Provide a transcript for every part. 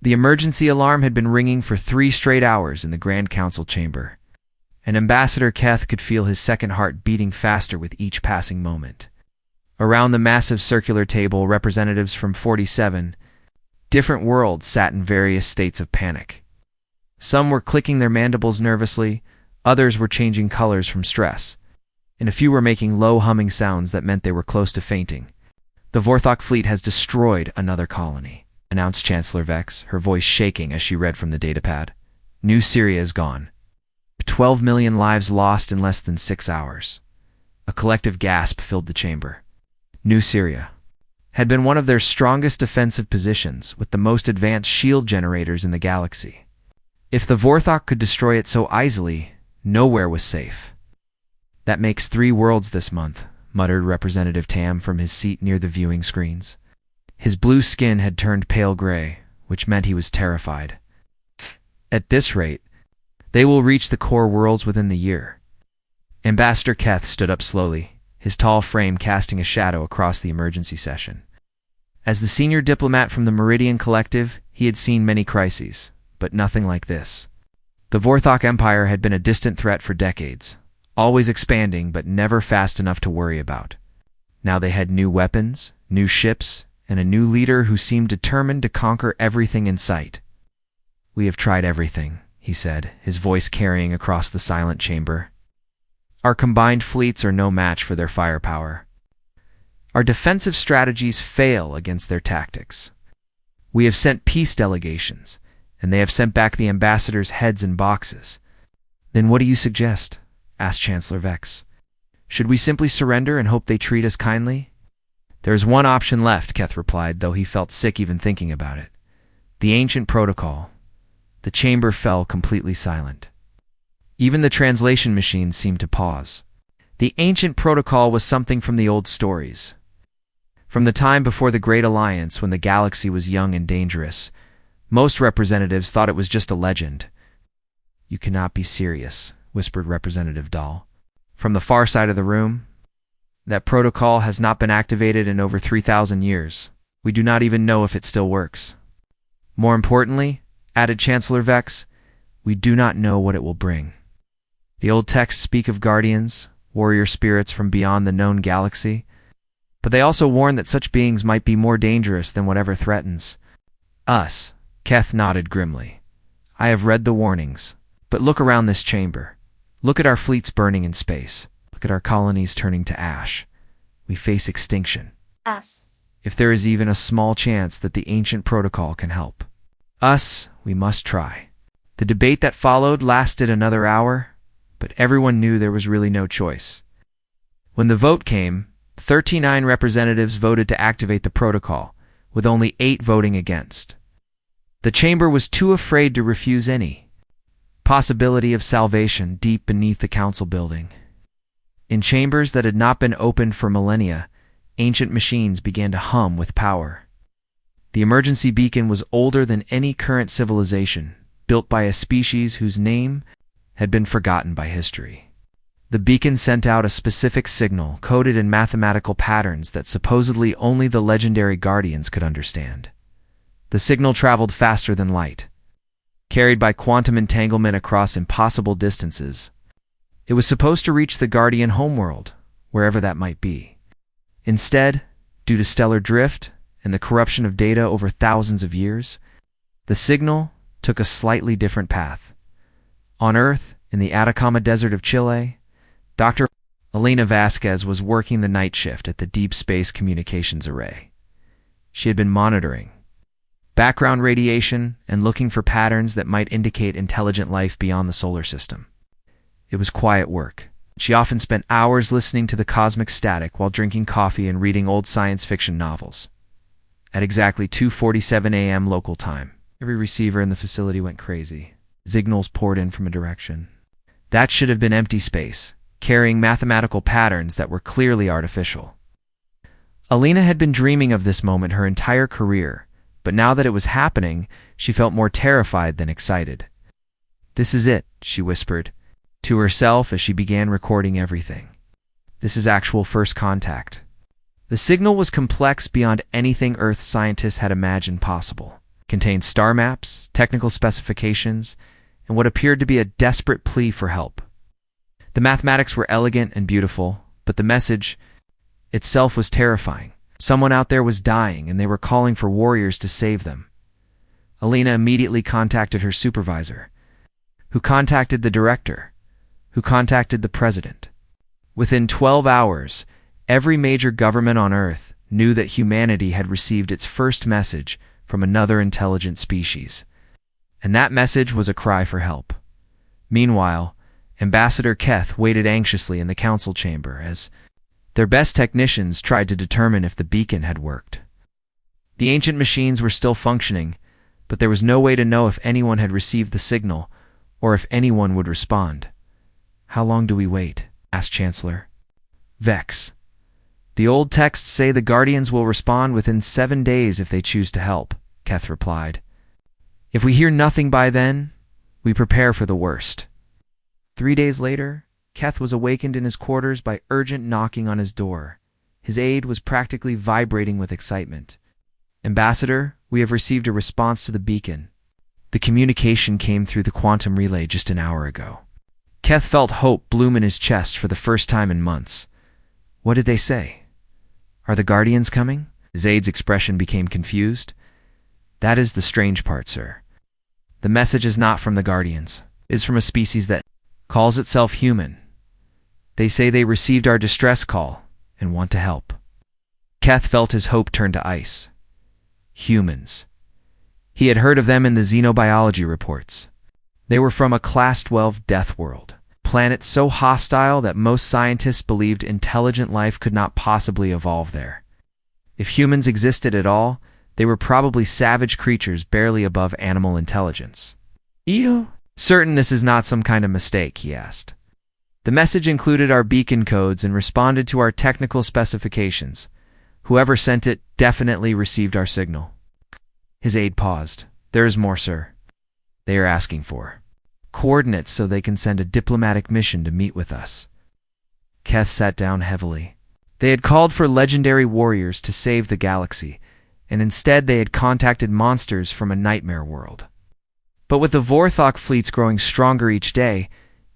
The emergency alarm had been ringing for 3 straight hours in the Grand Council chamber, and Ambassador Keth could feel his second heart beating faster with each passing moment. Around the massive circular table, representatives from 47 different worlds sat in various states of panic. Some were clicking their mandibles nervously, others were changing colors from stress, and a few were making low humming sounds that meant they were close to fainting. "The Vorthok fleet has destroyed another colony," announced Chancellor Vex, her voice shaking as she read from the datapad. "New Syria is gone. 12 million lives lost in less than 6 hours." A collective gasp filled the chamber. New Syria had been one of their strongest defensive positions, with the most advanced shield generators in the galaxy. If the Vorthok could destroy it so easily, nowhere was safe. "That makes 3 worlds this month," muttered Representative Tam from his seat near the viewing screens. His blue skin had turned pale gray, which meant he was terrified. "At this rate, they will reach the core worlds within the year." Ambassador Keth stood up slowly, his tall frame casting a shadow across the emergency session. As the senior diplomat from the Meridian Collective, he had seen many crises, but nothing like this. The Vorthok Empire had been a distant threat for decades, always expanding but never fast enough to worry about. Now they had new weapons, new ships, and a new leader who seemed determined to conquer everything in sight. "We have tried everything," he said, his voice carrying across the silent chamber. "Our combined fleets are no match for their firepower. Our defensive strategies fail against their tactics. We have sent peace delegations, and they have sent back the ambassadors' heads in boxes." "Then what do you suggest?" asked Chancellor Vex. "Should we simply surrender and hope they treat us kindly?" "There is one option left," Keth replied, though he felt sick even thinking about it. "The ancient protocol." The chamber fell completely silent. Even the translation machines seemed to pause. The ancient protocol was something from the old stories. From the time before the Great Alliance, when the galaxy was young and dangerous, most representatives thought it was just a legend. "You cannot be serious," whispered Representative Dahl from the far side of the room. "That protocol has not been activated in over 3,000 years. We do not even know if it still works. More importantly," added Chancellor Vex, "we do not know what it will bring. The old texts speak of guardians, warrior spirits from beyond the known galaxy, but they also warn that such beings might be more dangerous than whatever threatens us." Keth nodded grimly. "I have read the warnings, but look around this chamber. Look at our fleets burning in space. Look at our colonies turning to ash. We face extinction. If there is even a small chance that the ancient protocol can help us, we must try." The debate that followed lasted another hour, but everyone knew there was really no choice. When the vote came, 39 representatives voted to activate the protocol, with only 8 voting against. The chamber was too afraid to refuse any possibility of salvation deep beneath the council building. In chambers that had not been opened for millennia, ancient machines began to hum with power. The emergency beacon was older than any current civilization, built by a species whose name had been forgotten by history. The beacon sent out a specific signal, coded in mathematical patterns that supposedly only the legendary guardians could understand. The signal traveled faster than light, carried by quantum entanglement across impossible distances. It was supposed to reach the guardian homeworld, wherever that might be. Instead, due to stellar drift and the corruption of data over thousands of years, the signal took a slightly different path. On Earth, in the Atacama Desert of Chile, Dr. Elena Vasquez was working the night shift at the Deep Space Communications Array. She had been monitoring background radiation and looking for patterns that might indicate intelligent life beyond the solar system. It was quiet work. She often spent hours listening to the cosmic static while drinking coffee and reading old science fiction novels. At exactly 2:47 a.m. local time, every receiver in the facility went crazy. Signals poured in from a direction that should have been empty space, carrying mathematical patterns that were clearly artificial. Alina had been dreaming of this moment her entire career, but now that it was happening, she felt more terrified than excited. "This is it," she whispered to herself as she began recording everything. "This is actual first contact." The signal was complex beyond anything Earth scientists had imagined possible. contained star maps, technical specifications, and what appeared to be a desperate plea for help. The mathematics were elegant and beautiful, but the message itself was terrifying. Someone out there was dying, and they were calling for warriors to save them. Alina immediately contacted her supervisor, who contacted the director, who contacted the president. Within 12 hours, every major government on Earth knew that humanity had received its first message from another intelligent species. And that message was a cry for help. Meanwhile, Ambassador Keth waited anxiously in the council chamber as their best technicians tried to determine if the beacon had worked. The ancient machines were still functioning, but there was no way to know if anyone had received the signal or if anyone would respond. "How long do we wait?" asked Chancellor Vex. "The old texts say the Guardians will respond within 7 days if they choose to help," Keth replied. "If we hear nothing by then, we prepare for the worst." 3 days later, Keth was awakened in his quarters by urgent knocking on his door. His aide was practically vibrating with excitement. "Ambassador, we have received a response to the beacon. The communication came through the quantum relay just an hour ago." Keth felt hope bloom in his chest for the first time in months. "What did they say? Are the Guardians coming?" His aide's expression became confused. "That is the strange part, sir. The message is not from the Guardians. It is from a species that calls itself human. They say they received our distress call and want to help." Keth felt his hope turn to ice. Humans. He had heard of them in the xenobiology reports. They were from a Class 12 death world, planet so hostile that most scientists believed intelligent life could not possibly evolve there. If humans existed at all, they were probably savage creatures barely above animal intelligence. "You certain this is not some kind of mistake?" he asked. "The message included our beacon codes and responded to our technical specifications. Whoever sent it definitely received our signal." His aide paused. "There is more, sir. They are asking for coordinates so they can send a diplomatic mission to meet with us." Keth sat down heavily. They had called for legendary warriors to save the galaxy, and instead they had contacted monsters from a nightmare world. But with the Vorthok fleets growing stronger each day,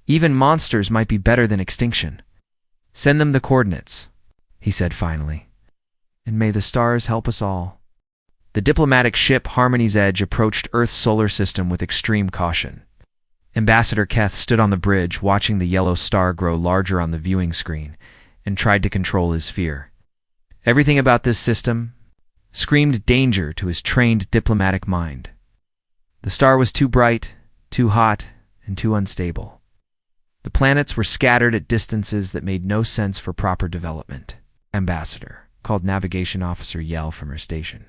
even monsters might be better than extinction. "Send them the coordinates," he said finally. "And may the stars help us all." The diplomatic ship Harmony's Edge approached Earth's solar system with extreme caution. Ambassador Keth stood on the bridge watching the yellow star grow larger on the viewing screen and tried to control his fear. Everything about this system screamed danger to his trained diplomatic mind. The star was too bright, too hot, and too unstable. The planets were scattered at distances that made no sense for proper development. "Ambassador," called Navigation Officer Yell from her station.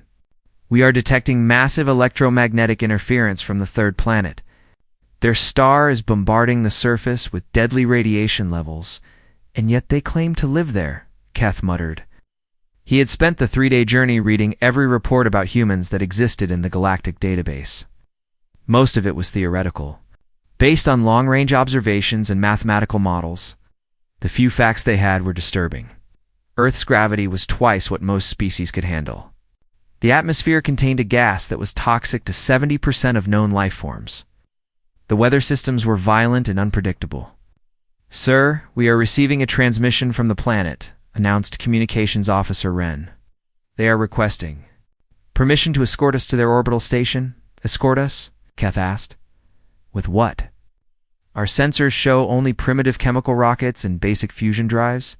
"We are detecting massive electromagnetic interference from the third planet. Their star is bombarding the surface with deadly radiation levels, and yet they claim to live there," Keth muttered. He had spent the 3-day journey reading every report about humans that existed in the galactic database. Most of it was theoretical, based on long-range observations and mathematical models. The few facts they had were disturbing. Earth's gravity was twice what most species could handle. The atmosphere contained a gas that was toxic to 70% of known life forms. The weather systems were violent and unpredictable. "Sir, we are receiving a transmission from the planet," announced Communications Officer Wren. "They are requesting permission to escort us to their orbital station." "Escort us?" Keth asked. "With what?" "Our sensors show only primitive chemical rockets and basic fusion drives."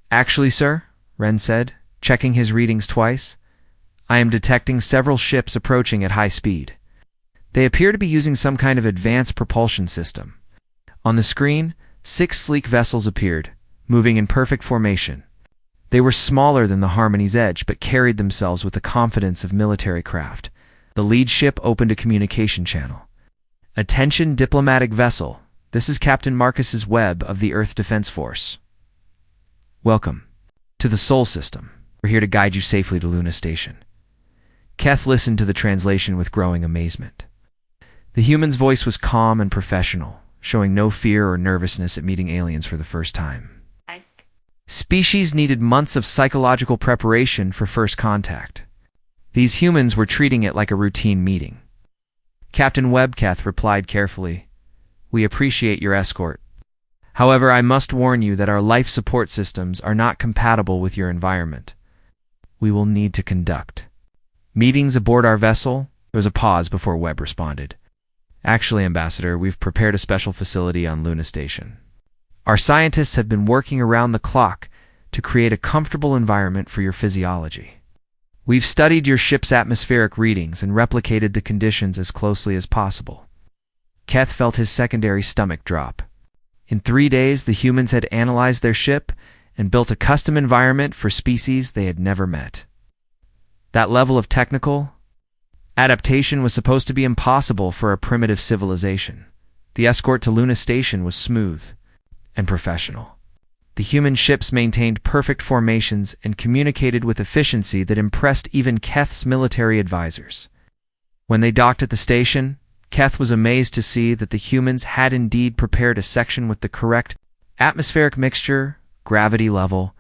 "Actually, sir," Wren said, checking his readings twice, "I am detecting several ships approaching at high speed. They appear to be using some kind of advanced propulsion system." On the screen, 6 sleek vessels appeared, moving in perfect formation. They were smaller than the Harmony's Edge, but carried themselves with the confidence of military craft. The lead ship opened a communication channel. "Attention diplomatic vessel. This is Captain Marcus's Webb of the Earth Defense Force. Welcome to the Sol System. We're here to guide you safely to Luna Station." Keth listened to the translation with growing amazement. The human's voice was calm and professional, showing no fear or nervousness at meeting aliens for the first time. Species needed months of psychological preparation for first contact. These humans were treating it like a routine meeting. Captain Webb, Keth replied carefully, "We appreciate your escort. However, I must warn you that our life support systems are not compatible with your environment. We will need to conduct meetings aboard our vessel." There was a pause before Webb responded. "Actually, Ambassador, we've prepared a special facility on Luna Station. Our scientists have been working around the clock to create a comfortable environment for your physiology. We've studied your ship's atmospheric readings and replicated the conditions as closely as possible." Keth felt his secondary stomach drop. In 3 days, the humans had analyzed their ship and built a custom environment for species they had never met. That level of technical adaptation was supposed to be impossible for a primitive civilization. The escort to Luna Station was smooth and professional. The human ships maintained perfect formations and communicated with efficiency that impressed even Keth's military advisors. When they docked at the station, Keth was amazed to see that the humans had indeed prepared a section with the correct atmospheric mixture, gravity level,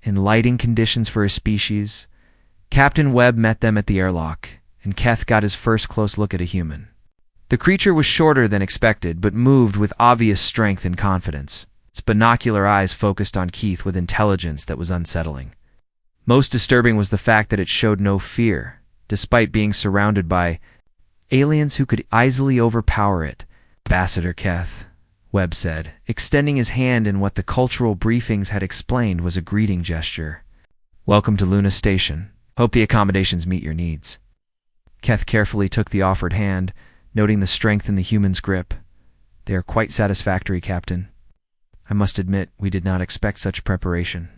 and lighting conditions for his species. Captain Webb met them at the airlock, and Keth got his first close look at a human. The creature was shorter than expected, but moved with obvious strength and confidence. Its binocular eyes focused on Keith with intelligence that was unsettling. Most disturbing was the fact that it showed no fear, despite being surrounded by aliens who could easily overpower it. "Ambassador Keth," Webb said, extending his hand in what the cultural briefings had explained was a greeting gesture. "Welcome to Luna Station. Hope the accommodations meet your needs." Keth carefully took the offered hand, noting the strength in the human's grip. "They are quite satisfactory, Captain. I must admit, we did not expect such preparation."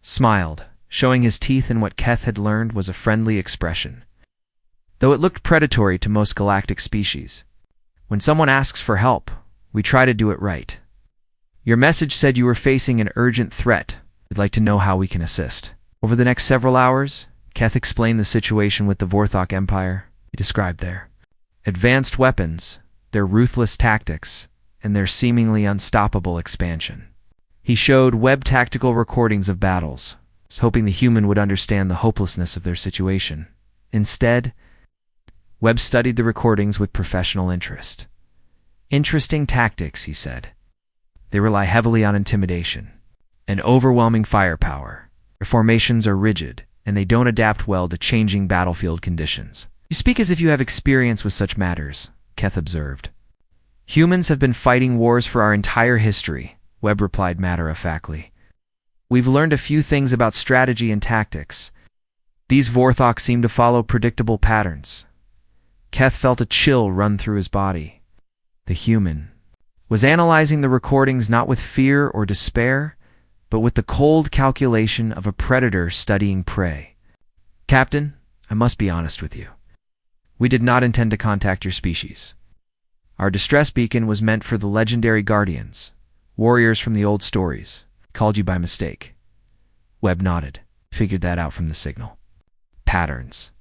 Smiled, showing his teeth in what Keth had learned was a friendly expression, though it looked predatory to most galactic species. "When someone asks for help, we try to do it right. Your message said you were facing an urgent threat. We'd like to know how we can assist." Over the next several hours, Keth explained the situation with the Vorthok Empire. He described their advanced weapons, their ruthless tactics, and their seemingly unstoppable expansion. He showed Webb tactical recordings of battles, hoping the human would understand the hopelessness of their situation. Instead, Webb studied the recordings with professional interest. "Interesting tactics," he said. "They rely heavily on intimidation and overwhelming firepower. Their formations are rigid, and they don't adapt well to changing battlefield conditions." "You speak as if you have experience with such matters," Keth observed. "Humans have been fighting wars for our entire history," Webb replied matter-of-factly. "We've learned a few things about strategy and tactics. These Vorthok seem to follow predictable patterns." Keth felt a chill run through his body. The human was analyzing the recordings not with fear or despair, but with the cold calculation of a predator studying prey. "Captain, I must be honest with you. We did not intend to contact your species. Our distress beacon was meant for the legendary guardians, warriors from the old stories. Called you by mistake." Webb nodded. Figured that out from the signal. Patterns.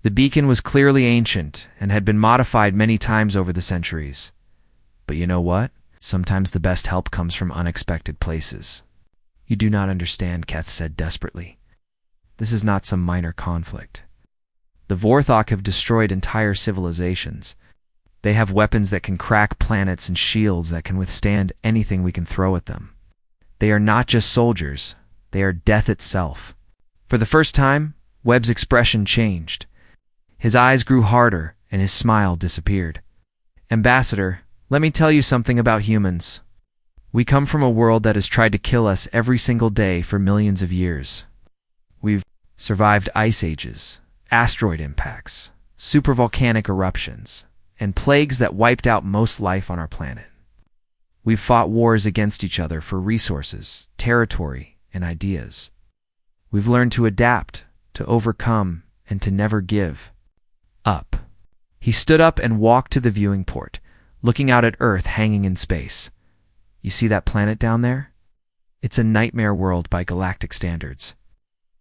The beacon was clearly ancient and had been modified many times over the centuries. But you know what? Sometimes the best help comes from unexpected places. "You do not understand," Keth said desperately. "This is not some minor conflict. The Vorthok have destroyed entire civilizations. They have weapons that can crack planets and shields that can withstand anything we can throw at them. They are not just soldiers, they are death itself." For the first time, Webb's expression changed. His eyes grew harder and his smile disappeared. "Ambassador, let me tell you something about humans. We come from a world that has tried to kill us every single day for millions of years. We've survived ice ages, asteroid impacts, supervolcanic eruptions, and plagues that wiped out most life on our planet. We've fought wars against each other for resources, territory, and ideas. We've learned to adapt, to overcome, and to never give up." He stood up and walked to the viewing port, looking out at Earth hanging in space. "You see that planet down there? It's a nightmare world by galactic standards.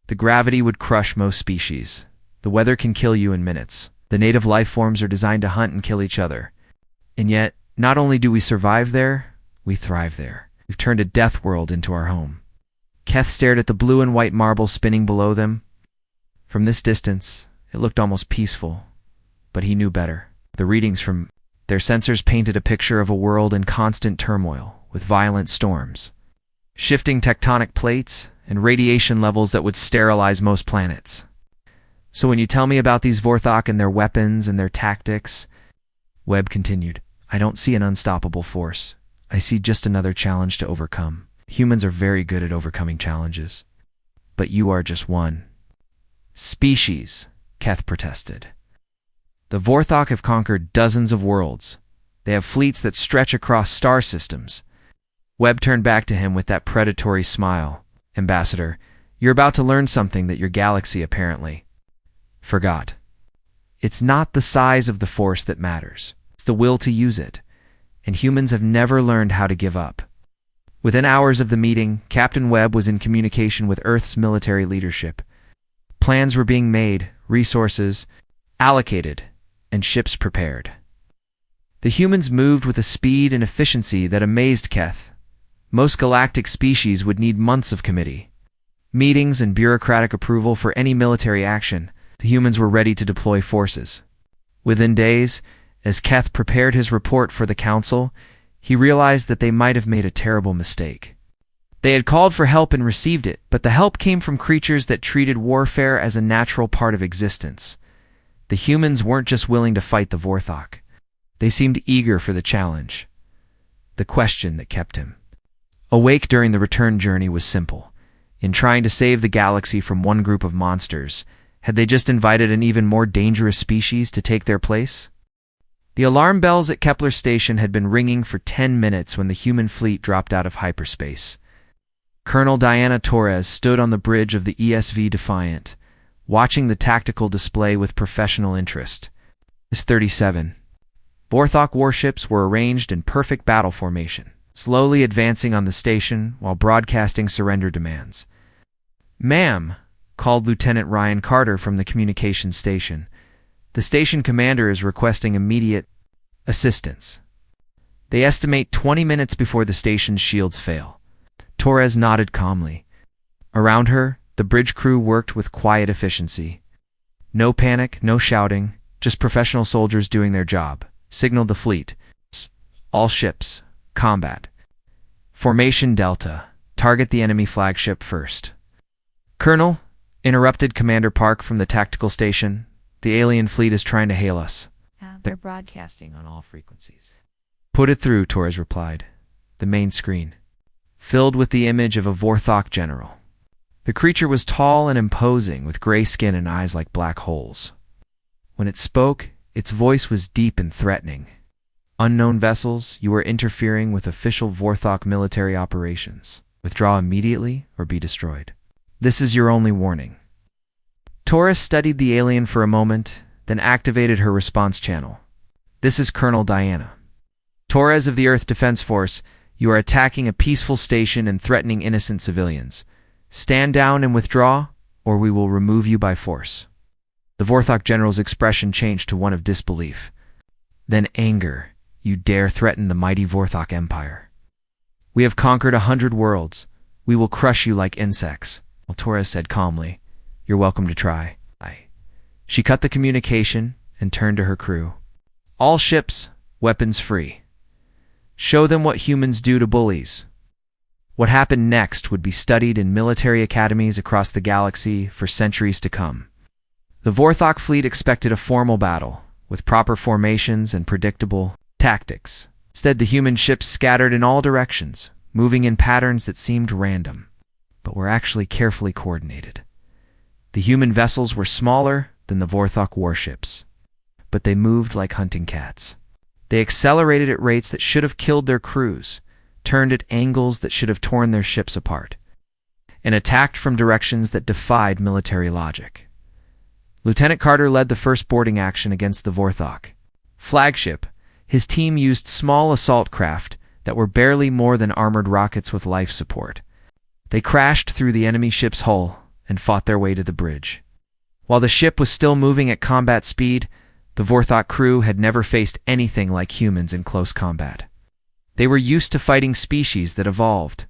The gravity would crush most species. The weather can kill you in minutes. The native life forms are designed to hunt and kill each other. And yet, not only do we survive there, we thrive there. We've turned a death world into our home." Keth stared at the blue and white marble spinning below them. From this distance, it looked almost peaceful, but he knew better. The readings from their sensors painted a picture of a world in constant turmoil, with violent storms, shifting tectonic plates, and radiation levels that would sterilize most planets. So when you tell me about these Vorthok and their weapons and their tactics, Webb continued, I don't see an unstoppable force. I see just another challenge to overcome. Humans are very good at overcoming challenges. But you are just one species, Keth protested. The Vorthok have conquered dozens of worlds. They have fleets that stretch across star systems. Webb turned back to him with that predatory smile. Ambassador, you're about to learn something that your galaxy apparently forgot. It's not the size of the force that matters. It's the will to use it. And humans have never learned how to give up. Within hours of the meeting, Captain Webb was in communication with Earth's military leadership. Plans were being made, resources allocated, and ships prepared. The humans moved with a speed and efficiency that amazed Keth. Most galactic species would need months of committee, meetings, and bureaucratic approval for any military action. The humans were ready to deploy forces. Within days, as Keth prepared his report for the Council, he realized that they might have made a terrible mistake. They had called for help and received it, but the help came from creatures that treated warfare as a natural part of existence. The humans weren't just willing to fight the Vorthok. They seemed eager for the challenge. The question that kept him awake during the return journey was simple. In trying to save the galaxy from one group of monsters, had they just invited an even more dangerous species to take their place? The alarm bells at Kepler Station had been ringing for 10 minutes when the human fleet dropped out of hyperspace. Colonel Diana Torres stood on the bridge of the ESV Defiant, watching the tactical display with professional interest. S-37. Vorthok warships were arranged in perfect battle formation, slowly advancing on the station while broadcasting surrender demands. Ma'am, called Lieutenant Ryan Carter from the communications station. The station commander is requesting immediate assistance. They estimate 20 minutes before the station's shields fail. Torres nodded calmly. Around her, the bridge crew worked with quiet efficiency. No panic, no shouting, just professional soldiers doing their job. Signaled the fleet. All ships. Combat. Formation Delta. Target the enemy flagship first. Colonel, interrupted Commander Park from the tactical station. The alien fleet is trying to hail us. They're broadcasting on all frequencies. Put it through, Torres replied. The main screen, filled with the image of a Vorthok general. The creature was tall and imposing, with gray skin and eyes like black holes. When it spoke, its voice was deep and threatening. Unknown vessels, you are interfering with official Vorthok military operations. Withdraw immediately or be destroyed. This is your only warning. Torres studied the alien for a moment, then activated her response channel. This is Colonel Diana. Torres of the Earth Defense Force, you are attacking a peaceful station and threatening innocent civilians. Stand down and withdraw, or we will remove you by force. The Vorthok general's expression changed to one of disbelief. Then anger. You dare threaten the mighty Vorthok Empire. We have conquered 100 worlds. We will crush you like insects. Well, Torres said calmly, you're welcome to try. She cut the communication and turned to her crew. All ships, weapons free. Show them what humans do to bullies. What happened next would be studied in military academies across the galaxy for centuries to come. The Vorthok fleet expected a formal battle, with proper formations and predictable tactics. Instead, the human ships scattered in all directions, moving in patterns that seemed random, but were actually carefully coordinated. The human vessels were smaller than the Vorthok warships, but they moved like hunting cats. They accelerated at rates that should have killed their crews, turned at angles that should have torn their ships apart, and attacked from directions that defied military logic. Lieutenant Carter led the first boarding action against the Vorthok flagship. His team used small assault craft that were barely more than armored rockets with life support. They crashed through the enemy ship's hull and fought their way to the bridge. While the ship was still moving at combat speed, the Vorthok crew had never faced anything like humans in close combat. They were used to fighting species that evolved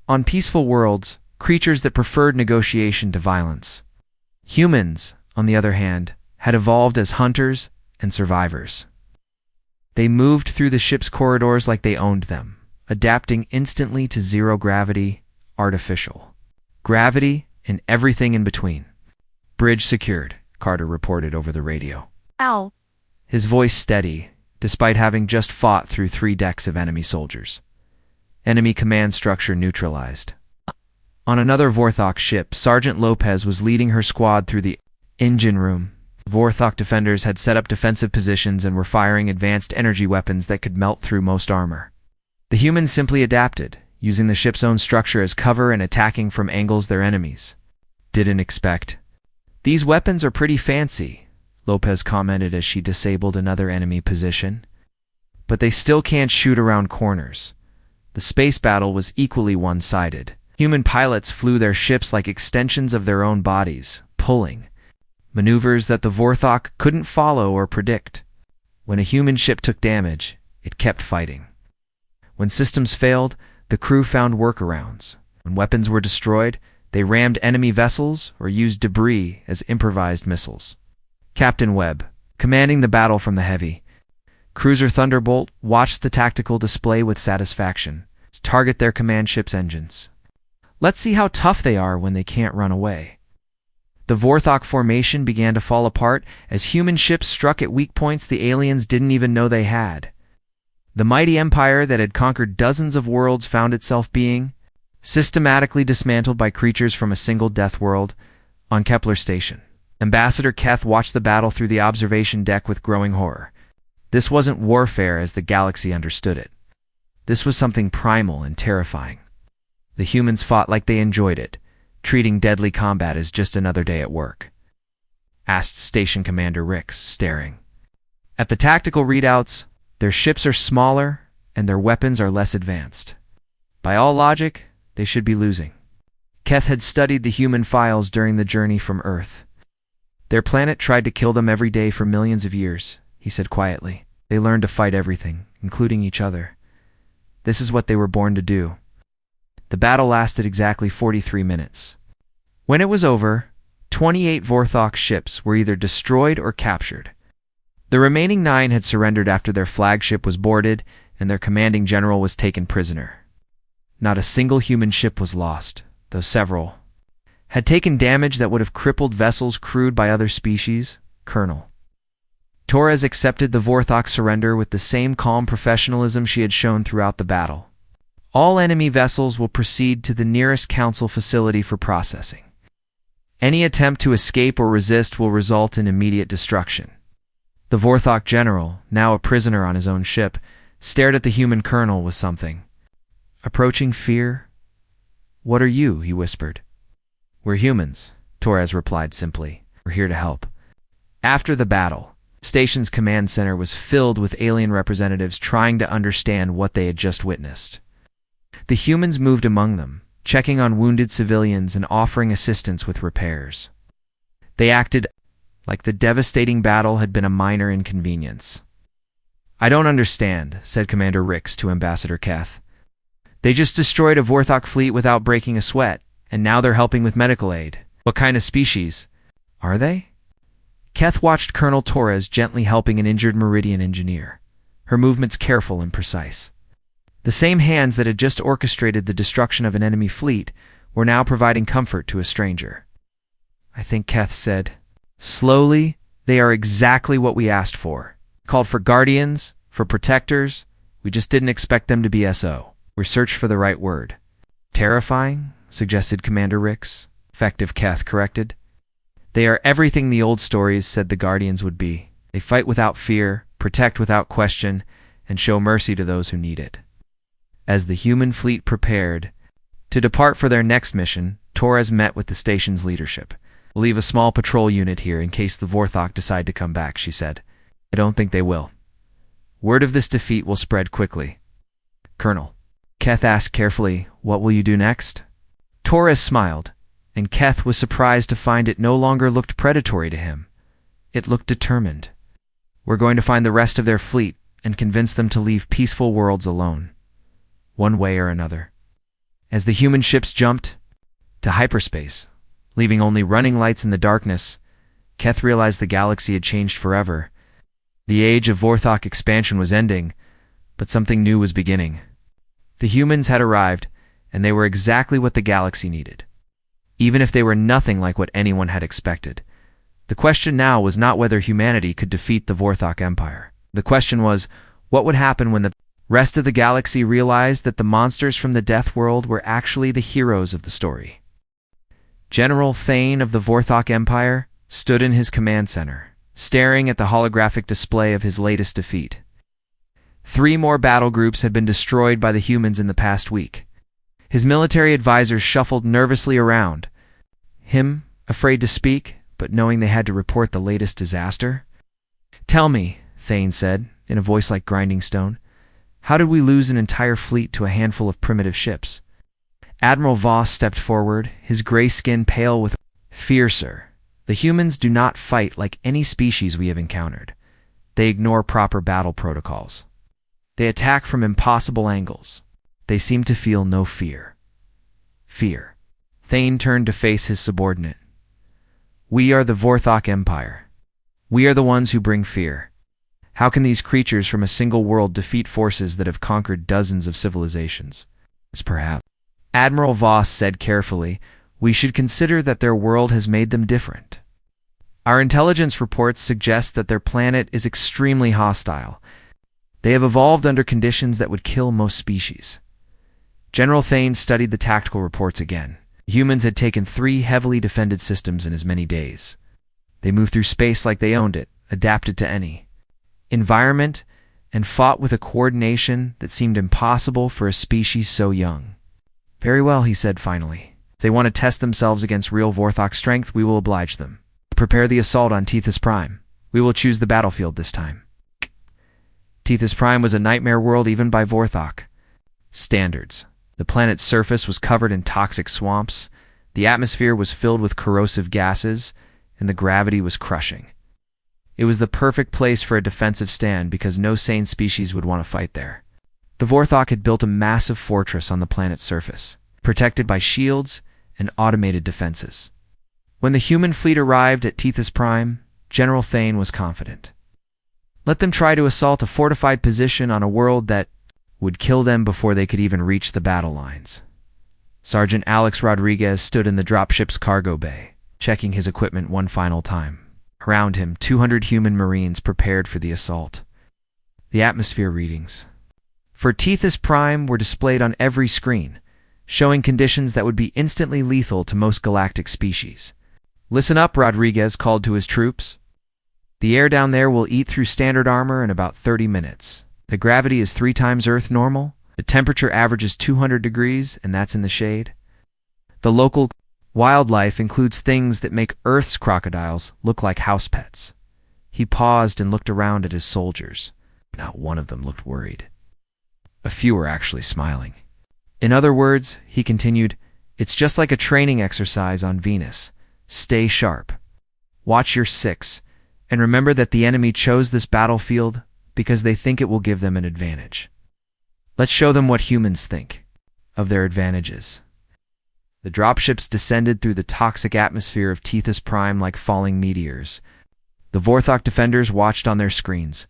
on peaceful worlds, creatures that preferred negotiation to violence. Humans, on the other hand, had evolved as hunters and survivors. They moved through the ship's corridors like they owned them, adapting instantly to zero gravity, artificial gravity, and everything in between. "Bridge secured," Carter reported over the radio. Ow. His voice steady, despite having just fought through 3 decks of enemy soldiers. Enemy command structure neutralized. On another Vorthok ship, Sergeant Lopez was leading her squad through the engine room. Vorthok defenders had set up defensive positions and were firing advanced energy weapons that could melt through most armor. The humans simply adapted, using the ship's own structure as cover and attacking from angles their enemies didn't expect. "These weapons are pretty fancy," Lopez commented as she disabled another enemy position. "But they still can't shoot around corners." The space battle was equally one-sided. Human pilots flew their ships like extensions of their own bodies, pulling maneuvers that the Vorthok couldn't follow or predict. When a human ship took damage, it kept fighting. When systems failed, the crew found workarounds. When weapons were destroyed, they rammed enemy vessels or used debris as improvised missiles. Captain Webb, commanding the battle from the heavy cruiser Thunderbolt, watched the tactical display with satisfaction. Target their command ship's engines. "Let's see how tough they are when they can't run away." The Vorthok formation began to fall apart as human ships struck at weak points the aliens didn't even know they had. The mighty empire that had conquered dozens of worlds found itself being systematically dismantled by creatures from a single death world on Kepler Station. Ambassador Keth watched the battle through the observation deck with growing horror. This wasn't warfare as the galaxy understood it. This was something primal and terrifying. The humans fought like they enjoyed it, treating deadly combat as just another day at work. Asked Station Commander Rix, staring. At the tactical readouts, their ships are smaller and their weapons are less advanced. By all logic, they should be losing. Keth had studied the human files during the journey from Earth. Their planet tried to kill them every day for millions of years, he said quietly. They learned to fight everything, including each other. This is what they were born to do. The battle lasted exactly 43 minutes. When it was over, 28 Vorthok ships were either destroyed or captured. The remaining 9 had surrendered after their flagship was boarded and their commanding general was taken prisoner. Not a single human ship was lost, though several had taken damage that would have crippled vessels crewed by other species. Colonel Torres accepted the Vorthok surrender with the same calm professionalism she had shown throughout the battle. All enemy vessels will proceed to the nearest council facility for processing. Any attempt to escape or resist will result in immediate destruction. The Vorthok general, now a prisoner on his own ship, stared at the human colonel with something approaching fear. "What are you?" he whispered. "We're humans," Torres replied simply. "We're here to help." After the battle, the station's command center was filled with alien representatives trying to understand what they had just witnessed. The humans moved among them, checking on wounded civilians and offering assistance with repairs. They acted like the devastating battle had been a minor inconvenience. "I don't understand," said Commander Rix to Ambassador Keth. "They just destroyed a Vorthok fleet without breaking a sweat, and now they're helping with medical aid. What kind of species are they?" Keth watched Colonel Torres gently helping an injured Meridian engineer, her movements careful and precise. The same hands that had just orchestrated the destruction of an enemy fleet were now providing comfort to a stranger. "I think," Keth said slowly, "they are exactly what we asked for. Called for guardians, for protectors. We just didn't expect them to be SO. We searched for the right word." "Terrifying," suggested Commander Rix. Effective, Keth corrected. "They are everything the old stories said the guardians would be. They fight without fear, protect without question, and show mercy to those who need it." As the human fleet prepared to depart for their next mission, Torres met with the station's leadership. "We'll leave a small patrol unit here in case the Vorthok decide to come back," she said. "I don't think they will. Word of this defeat will spread quickly." "Colonel," Keth asked carefully, "what will you do next?" Torres smiled, and Keth was surprised to find it no longer looked predatory to him. It looked determined. "We're going to find the rest of their fleet and convince them to leave peaceful worlds alone, one way or another." As the human ships jumped to hyperspace, Leaving only running lights in the darkness, Keth realized the galaxy had changed forever. The age of Vorthok expansion was ending, but something new was beginning. The humans had arrived, and they were exactly what the galaxy needed, even if they were nothing like what anyone had expected. The question now was not whether humanity could defeat the Vorthok Empire. The question was, what would happen when the rest of the galaxy realized that the monsters from the Death World were actually the heroes of the story? General Thane of the Vorthok Empire stood in his command center, staring at the holographic display of his latest defeat. 3 more battle groups had been destroyed by the humans in the past week. His military advisors shuffled nervously around, him afraid to speak, but knowing they had to report the latest disaster. "Tell me," Thane said, in a voice like grinding stone, "how did we lose an entire fleet to a handful of primitive ships?" Admiral Voss stepped forward, his gray skin pale with fear. "Sir, the humans do not fight like any species we have encountered. They ignore proper battle protocols. They attack from impossible angles. They seem to feel no fear." Fear. Thane turned to face his subordinate. "We are the Vorthok Empire. We are the ones who bring fear. How can these creatures from a single world defeat forces that have conquered dozens of civilizations?" "Perhaps," Admiral Voss said carefully, "we should consider that their world has made them different. Our intelligence reports suggest that their planet is extremely hostile. They have evolved under conditions that would kill most species." General Thane studied the tactical reports again. Humans had taken 3 heavily defended systems in as many days. They moved through space like they owned it, adapted to any environment, and fought with a coordination that seemed impossible for a species so young. "Very well," he said finally. "If they want to test themselves against real Vorthok strength, we will oblige them. Prepare the assault on Tethys Prime. We will choose the battlefield this time." Tethys Prime was a nightmare world even by Vorthok standards. The planet's surface was covered in toxic swamps, the atmosphere was filled with corrosive gases, and the gravity was crushing. It was the perfect place for a defensive stand because no sane species would want to fight there. The Vorthok had built a massive fortress on the planet's surface, protected by shields and automated defenses. When the human fleet arrived at Tethys Prime, General Thane was confident. Let them try to assault a fortified position on a world that would kill them before they could even reach the battle lines. Sergeant Alex Rodriguez stood in the dropship's cargo bay, checking his equipment one final time. Around him, 200 human Marines prepared for the assault. The atmosphere readings for Tethys Prime were displayed on every screen, showing conditions that would be instantly lethal to most galactic species. "Listen up," Rodriguez called to his troops. "The air down there will eat through standard armor in about 30 minutes. The gravity is 3 times Earth normal. The temperature averages 200 degrees, and that's in the shade. The local wildlife includes things that make Earth's crocodiles look like house pets." He paused and looked around at his soldiers. Not one of them looked worried. A few were actually smiling. "In other words," he continued, "it's just like a training exercise on Venus. Stay sharp. Watch your 6, and remember that the enemy chose this battlefield because they think it will give them an advantage. Let's show them what humans think of their advantages." The dropships descended through the toxic atmosphere of Tethys Prime like falling meteors. The Vorthok defenders watched on their screens,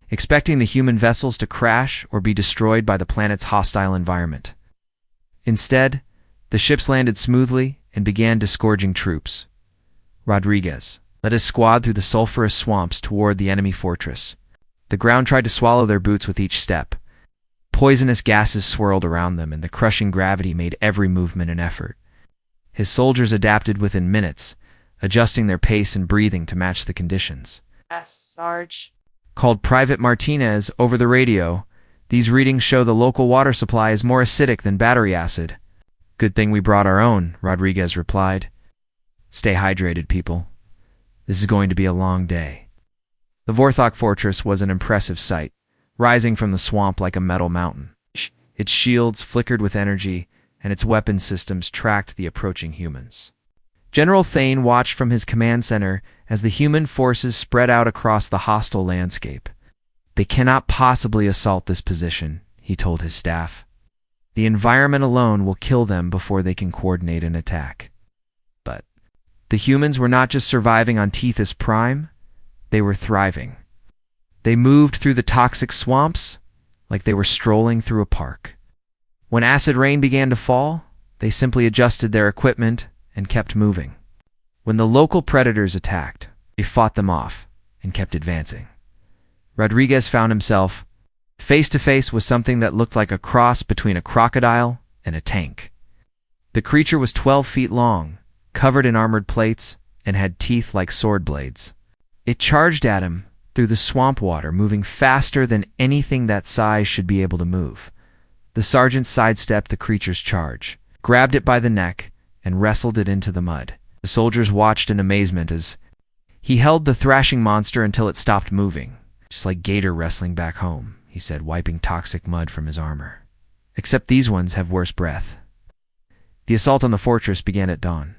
expecting the human vessels to crash or be destroyed by the planet's hostile environment. Instead, the ships landed smoothly and began disgorging troops. Rodriguez led his squad through the sulfurous swamps toward the enemy fortress. The ground tried to swallow their boots with each step. Poisonous gases swirled around them, and the crushing gravity made every movement an effort. His soldiers adapted within minutes, adjusting their pace and breathing to match the conditions. Sarge," called Private Martinez over the radio. "These readings show the local water supply is more acidic than battery acid." "Good thing we brought our own," Rodriguez replied. "Stay hydrated, people. This is going to be a long day." The Vorthok fortress was an impressive sight, rising from the swamp like a metal mountain. Its shields flickered with energy, and its weapon systems tracked the approaching humans. General Thane watched from his command center as the human forces spread out across the hostile landscape. "They cannot possibly assault this position," he told his staff. "The environment alone will kill them before they can coordinate an attack." But The humans were not just surviving on Tethys Prime, they were thriving. They moved through the toxic swamps like they were strolling through a park. When acid rain began to fall, they simply adjusted their equipment and kept moving. When the local predators attacked, they fought them off and kept advancing. Rodriguez found himself face to face with something that looked like a cross between a crocodile and a tank. The creature was 12 feet long, covered in armored plates, and had teeth like sword blades. It charged at him through the swamp water, moving faster than anything that size should be able to move. The sergeant sidestepped the creature's charge, grabbed it by the neck, and wrestled it into the mud. The soldiers watched in amazement as he held the thrashing monster until it stopped moving. Just like Gator wrestling back home, he said, wiping toxic mud from his armor. Except these ones have worse breath. The assault on the fortress began at dawn.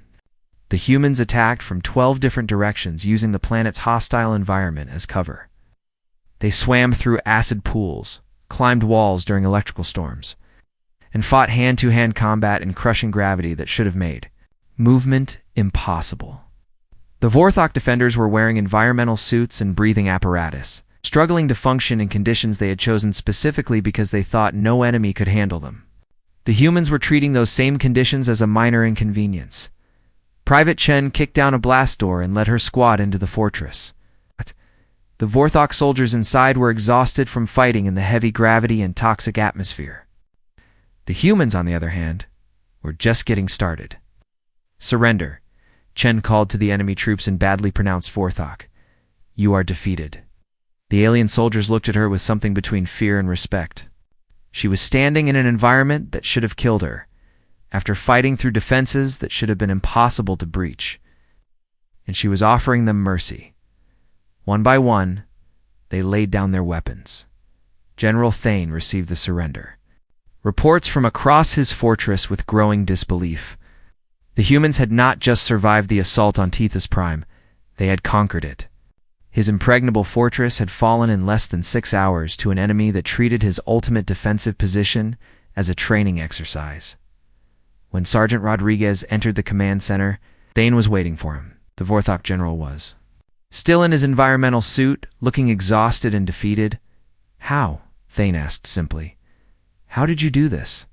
The humans attacked from 12 different directions using the planet's hostile environment as cover. They swam through acid pools, climbed walls during electrical storms, and fought hand-to-hand combat in crushing gravity that should have made movement impossible. The Vorthok defenders were wearing environmental suits and breathing apparatus, struggling to function in conditions they had chosen specifically because they thought no enemy could handle them. The humans were treating those same conditions as a minor inconvenience. Private Chen kicked down a blast door and led her squad into the fortress. The Vorthok soldiers inside were exhausted from fighting in the heavy gravity and toxic atmosphere. The humans, on the other hand, were just getting started. "Surrender," Chen called to the enemy troops in badly pronounced Vorthok. "You are defeated." The alien soldiers looked at her with something between fear and respect. She was standing in an environment that should have killed her, after fighting through defenses that should have been impossible to breach. And she was offering them mercy. One by one, they laid down their weapons. General Thane received the surrender. Reports from across his fortress with growing disbelief. The humans had not just survived the assault on Tethys Prime, they had conquered it. His impregnable fortress had fallen in less than 6 hours to an enemy that treated his ultimate defensive position as a training exercise. When Sergeant Rodriguez entered the command center, Thane was waiting for him. The Vorthok general was. Still in his environmental suit, looking exhausted and defeated. "How?" Thane asked simply. "How did you do this?"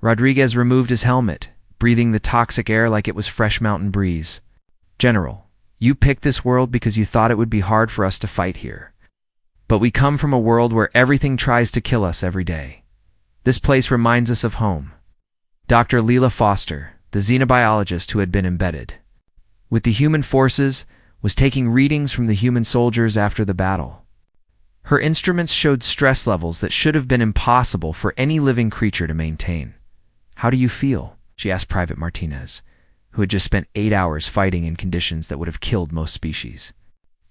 Rodriguez removed his helmet, breathing the toxic air like it was fresh mountain breeze. "General, you picked this world because you thought it would be hard for us to fight here. But we come from a world where everything tries to kill us every day. This place reminds us of home." Dr. Leela Foster, the xenobiologist who had been embedded with the human forces, was taking readings from the human soldiers after the battle. Her instruments showed stress levels that should have been impossible for any living creature to maintain. "How do you feel?" she asked Private Martinez, who had just spent 8 hours fighting in conditions that would have killed most species.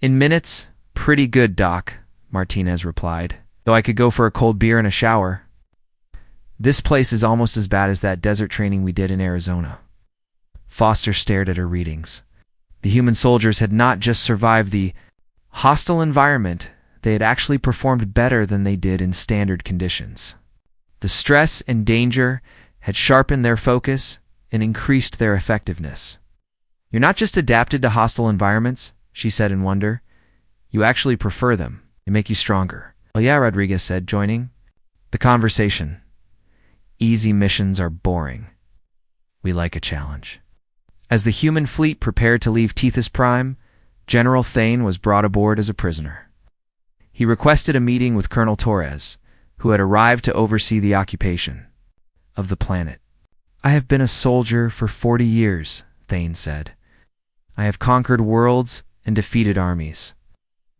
"In minutes, pretty good, Doc," Martinez replied, "though I could go for a cold beer and a shower. This place is almost as bad as that desert training we did in Arizona." Foster stared at her readings. The human soldiers had not just survived the hostile environment, they had actually performed better than they did in standard conditions. The stress and danger had sharpened their focus and increased their effectiveness. "You're not just adapted to hostile environments," she said in wonder. "You actually prefer them. They make you stronger." "Oh yeah," Rodriguez said, joining the conversation. "Easy missions are boring. We like a challenge." As the human fleet prepared to leave Tethys Prime, General Thane was brought aboard as a prisoner. He requested a meeting with Colonel Torres, who had arrived to oversee the occupation of the planet. "I have been a soldier for 40 years, Thane said. "I have conquered worlds and defeated armies.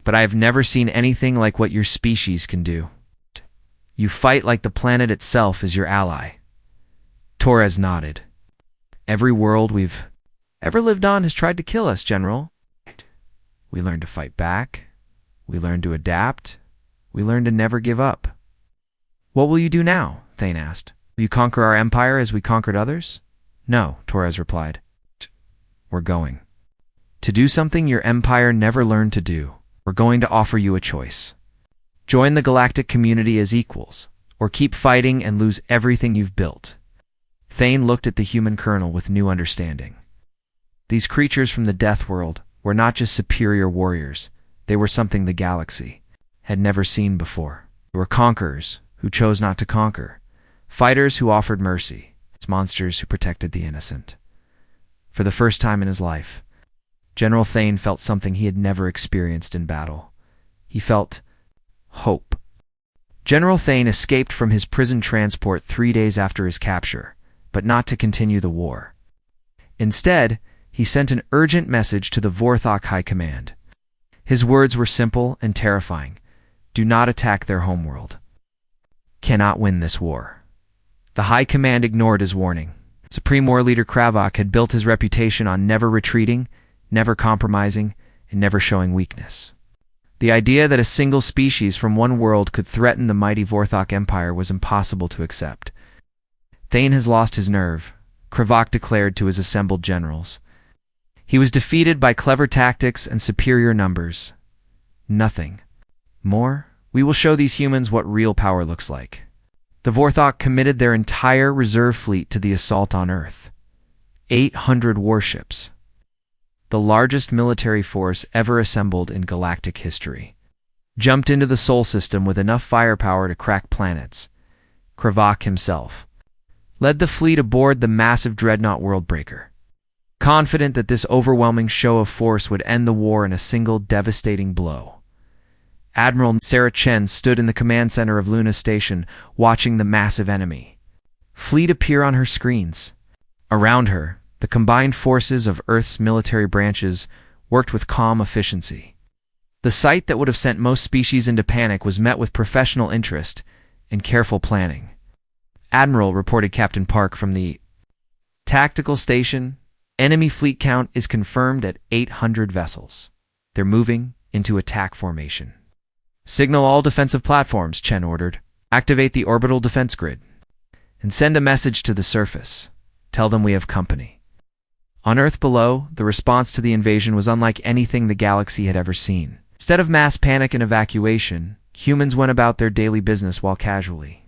But I have never seen anything like what your species can do. You fight like the planet itself is your ally." Torres nodded. "Every world we've ever lived on has tried to kill us, General. We learned to fight back. We learned to adapt. We learned to never give up." "What will you do now?" Thane asked. "Will you conquer our empire as we conquered others?" "No," Torres replied. "We're going to do something your empire never learned to do. We're going to offer you a choice. Join the galactic community as equals, or keep fighting and lose everything you've built." Thane looked at the human colonel with new understanding. These creatures from the Death World were not just superior warriors, they were something the galaxy had never seen before. They were conquerors who chose not to conquer, fighters who offered mercy, monsters who protected the innocent. For the first time in his life, General Thane felt something he had never experienced in battle. He felt hope. General Thane escaped from his prison transport 3 days after his capture, but not to continue the war. Instead, he sent an urgent message to the Vorthok High Command. His words were simple and terrifying. Do not attack their homeworld. Cannot win this war. The High Command ignored his warning. Supreme War Leader Kravok had built his reputation on never retreating, never compromising, and never showing weakness. The idea that a single species from one world could threaten the mighty Vorthok Empire was impossible to accept. Thane has lost his nerve, Kravok declared to his assembled generals. He was defeated by clever tactics and superior numbers. Nothing more. We will show these humans what real power looks like. The Vorthok committed their entire reserve fleet to the assault on Earth. 800 warships. The largest military force ever assembled in galactic history. Jumped into the Sol system with enough firepower to crack planets. Kravok himself led the fleet aboard the massive dreadnought Worldbreaker, confident that this overwhelming show of force would end the war in a single devastating blow. Admiral Sarah Chen stood in the command center of Luna Station, watching the massive enemy fleet appear on her screens. Around her, the combined forces of Earth's military branches worked with calm efficiency. The sight that would have sent most species into panic was met with professional interest and careful planning. Admiral, reported Captain Park from the tactical station, enemy fleet count is confirmed at 800 vessels. They're moving into attack formation. Signal all defensive platforms, Chen ordered. Activate the orbital defense grid. And send a message to the surface. Tell them we have company. On Earth below, the response to the invasion was unlike anything the galaxy had ever seen. Instead of mass panic and evacuation, humans went about their daily business while casually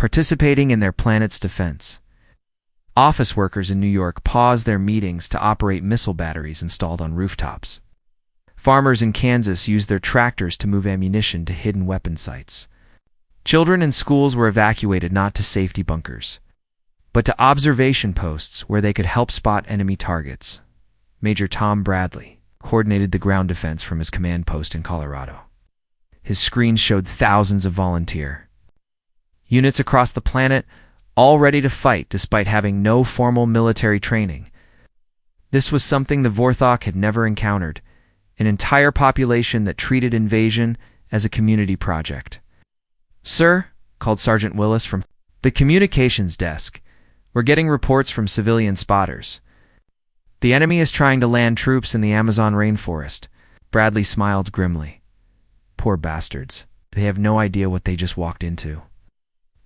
participating in their planet's defense. Office workers in New York paused their meetings to operate missile batteries installed on rooftops. Farmers in Kansas used their tractors to move ammunition to hidden weapon sites. Children in schools were evacuated not to safety bunkers, but to observation posts where they could help spot enemy targets. Major Tom Bradley coordinated the ground defense from his command post in Colorado. His screen showed thousands of volunteer units across the planet, all ready to fight despite having no formal military training. This was something the Vorthok had never encountered. An entire population that treated invasion as a community project. Sir, called Sergeant Willis from the communications desk, we're getting reports from civilian spotters. The enemy is trying to land troops in the Amazon rainforest. Bradley smiled grimly. Poor bastards. They have no idea what they just walked into.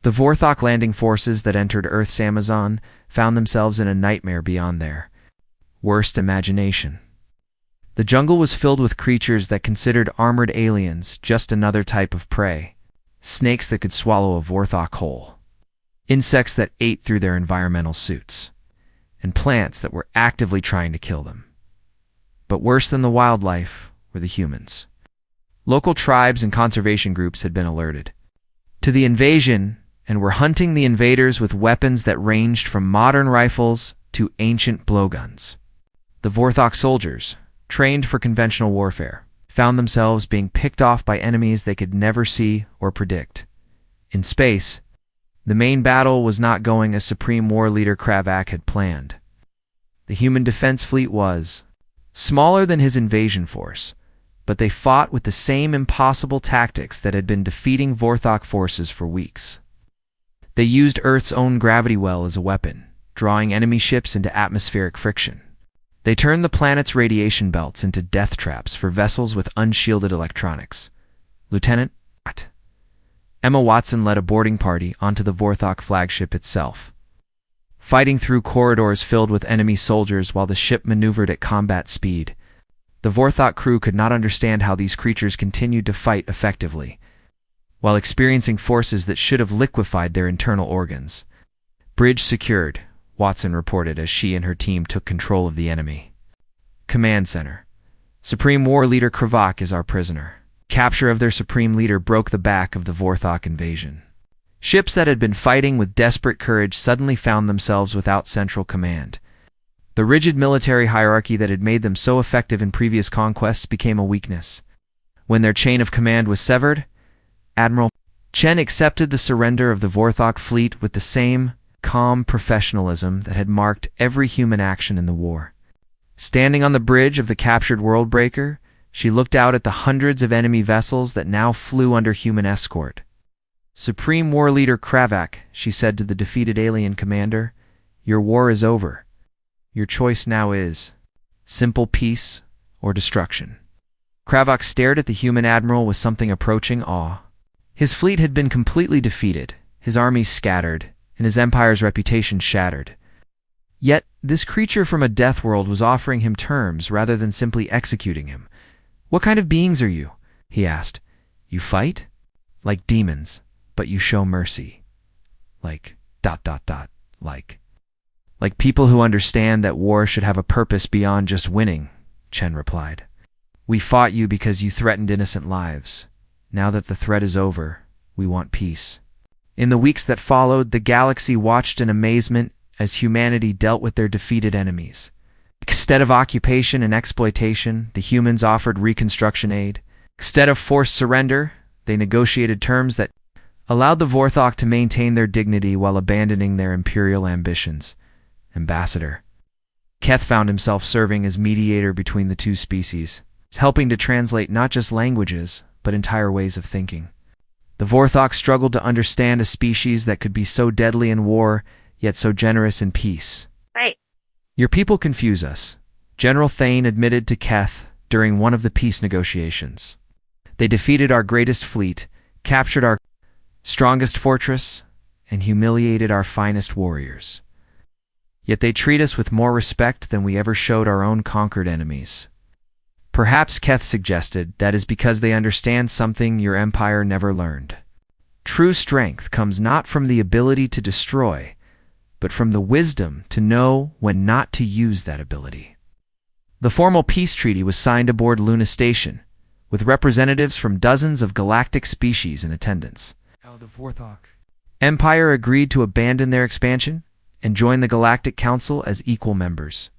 The Vorthok landing forces that entered Earth's Amazon found themselves in a nightmare beyond their worst imagination. The jungle was filled with creatures that considered armored aliens just another type of prey. Snakes that could swallow a Vorthok whole. Insects that ate through their environmental suits. And plants that were actively trying to kill them. But worse than the wildlife were the humans. Local tribes and conservation groups had been alerted to the invasion and were hunting the invaders with weapons that ranged from modern rifles to ancient blowguns. The Vorthok soldiers, trained for conventional warfare, found themselves being picked off by enemies they could never see or predict. In space, the main battle was not going as Supreme War Leader Kravok had planned. The human defense fleet was smaller than his invasion force, but they fought with the same impossible tactics that had been defeating Vorthok forces for weeks. They used Earth's own gravity well as a weapon, drawing enemy ships into atmospheric friction. They turned the planet's radiation belts into death traps for vessels with unshielded electronics. Lieutenant Emma Watson led a boarding party onto the Vorthok flagship itself, fighting through corridors filled with enemy soldiers while the ship maneuvered at combat speed. The Vorthok crew could not understand how these creatures continued to fight effectively, while experiencing forces that should have liquefied their internal organs. Bridge secured, Watson reported as she and her team took control of the enemy. Command Center. Supreme War Leader Kravak is our prisoner. Capture of their Supreme Leader broke the back of the Vorthok invasion. Ships that had been fighting with desperate courage suddenly found themselves without central command. The rigid military hierarchy that had made them so effective in previous conquests became a weakness. When their chain of command was severed, Admiral Chen accepted the surrender of the Vorthok fleet with the same calm professionalism that had marked every human action in the war. Standing on the bridge of the captured Worldbreaker, she looked out at the hundreds of enemy vessels that now flew under human escort. Supreme War Leader Kravak, she said to the defeated alien commander, your war is over. Your choice now is simple peace or destruction. Kravak stared at the human admiral with something approaching awe. His fleet had been completely defeated, his armies scattered, and his empire's reputation shattered. Yet, this creature from a death world was offering him terms rather than simply executing him. What kind of beings are you? He asked. You fight? Like demons, but you show mercy. Like ... Like people who understand that war should have a purpose beyond just winning, Chen replied. We fought you because you threatened innocent lives. Now that the threat is over, we want peace. In the weeks that followed, the galaxy watched in amazement as humanity dealt with their defeated enemies. Instead of occupation and exploitation, the humans offered reconstruction aid. Instead of forced surrender, they negotiated terms that allowed the Vorthok to maintain their dignity while abandoning their imperial ambitions. Ambassador Keth found himself serving as mediator between the two species, helping to translate not just languages, but entire ways of thinking. The Vorthok struggled to understand a species that could be so deadly in war, yet so generous in peace. Right. Your people confuse us, General Thane admitted to Keth during one of the peace negotiations. They defeated our greatest fleet, captured our strongest fortress, and humiliated our finest warriors. Yet they treat us with more respect than we ever showed our own conquered enemies. Perhaps, Keth suggested, that is because they understand something your empire never learned. True strength comes not from the ability to destroy, but from the wisdom to know when not to use that ability. The formal peace treaty was signed aboard Luna Station, with representatives from dozens of galactic species in attendance. The Vorthok Empire agreed to abandon their expansion and join the Galactic Council as equal members.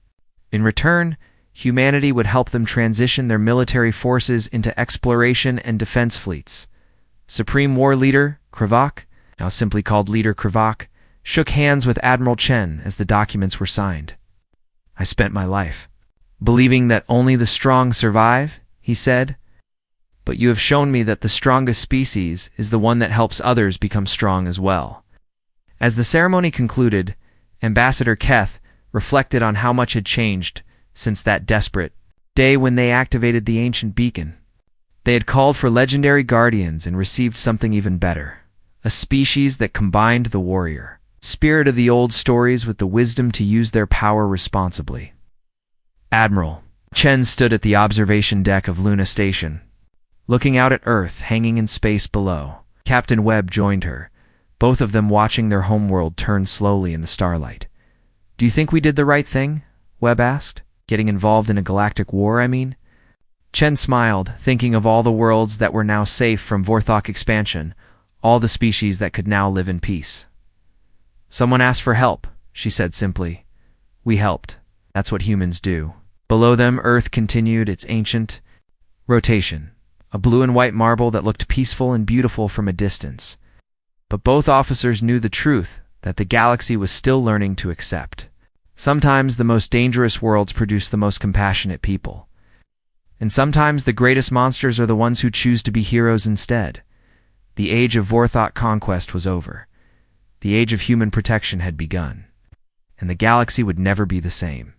In return, humanity would help them transition their military forces into exploration and defense fleets. Supreme War Leader Kravak, now simply called Leader Kravak, shook hands with Admiral Chen as the documents were signed. I spent my life believing that only the strong survive, he said, but you have shown me that the strongest species is the one that helps others become strong as well. As the ceremony concluded, Ambassador Keth reflected on how much had changed since that desperate day when they activated the ancient beacon. They had called for legendary guardians and received something even better, a species that combined the warrior spirit of the old stories with the wisdom to use their power responsibly. Admiral Chen stood at the observation deck of Luna Station, looking out at Earth hanging in space below. Captain Webb joined her, both of them watching their homeworld turn slowly in the starlight. Do you think we did the right thing? Webb asked. Getting involved in a galactic war, I mean? Chen smiled, thinking of all the worlds that were now safe from Vorthok expansion, all the species that could now live in peace. Someone asked for help, she said simply. We helped. That's what humans do. Below them, Earth continued its ancient rotation, a blue and white marble that looked peaceful and beautiful from a distance. But both officers knew the truth that the galaxy was still learning to accept. Sometimes the most dangerous worlds produce the most compassionate people. And sometimes the greatest monsters are the ones who choose to be heroes instead. The age of Vorthok conquest was over. The age of human protection had begun. And the galaxy would never be the same.